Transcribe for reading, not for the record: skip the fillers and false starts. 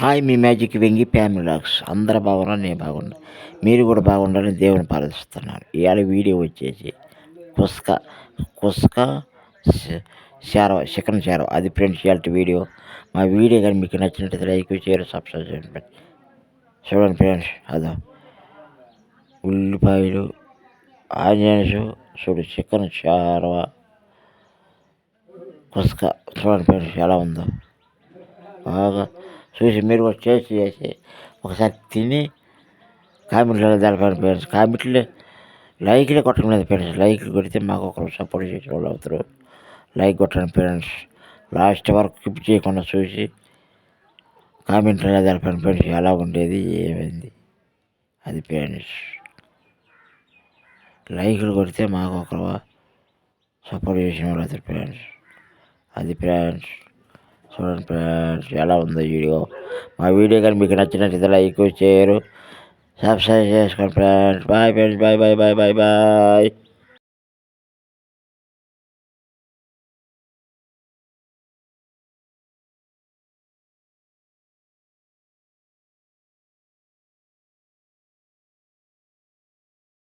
Hi మీ magic Vengi family logs అందరూ బాగున్నారు, నేను బాగున్నా. మీరు కూడా బాగుండాలని దేవుని ప్రార్థిస్తున్నాను. ఇవాళ వీడియో వచ్చేసి కుస్క కుస్క షారవ చికెన్ షారవ అది ఫ్రెండ్స్ ఇవాళ వీడియో. మా వీడియో కానీ మీకు నచ్చినట్లయితే లైక్ షేర్ సబ్స్క్రైబ్ చేయండి. చూడండి ఫ్రెండ్స్, అదో ఉల్లిపాయలు, ఆనియన్స్, చూడు చికెన్ షారవ కుస్క. చూడండి ఫ్రెండ్స్ ఎలా ఉందో, బాగా చూసి మీరు కూడా చేసి ఒకసారి తిని కామెంట్లో తెలపండి ఫ్రెండ్స్. కామెంట్లో లైక్లే కొట్టడం ఫ్రెండ్స్. లైక్లు కొడితే మాకు ఒకరు సపోర్ట్ చేసే వాళ్ళు అవుతారు. లైక్ కొట్టండి ఫ్రెండ్స్. లాస్ట్ వరకు స్కిప్ చేయకుండా చూసి కామెంట్లో తెలపండి ఫ్రెండ్స్ ఎలా ఉండేది ఏమైంది అది ఫ్రెండ్స్. లైక్లు కొడితే మాకు ఒకరు సపోర్ట్ చేసిన వాళ్ళు అవుతారు ఫ్రెండ్స్. అది ఫ్రెండ్స్. చూడండి ఫ్రెండ్స్ ఎలా ఉందో వీడియో. మా వీడియో కానీ మీకు నచ్చినట్లయితే లైక్ షేర్ సబ్స్క్రైబ్ చేసుకోండి friends. Bye friends, bye bye bye bye bye.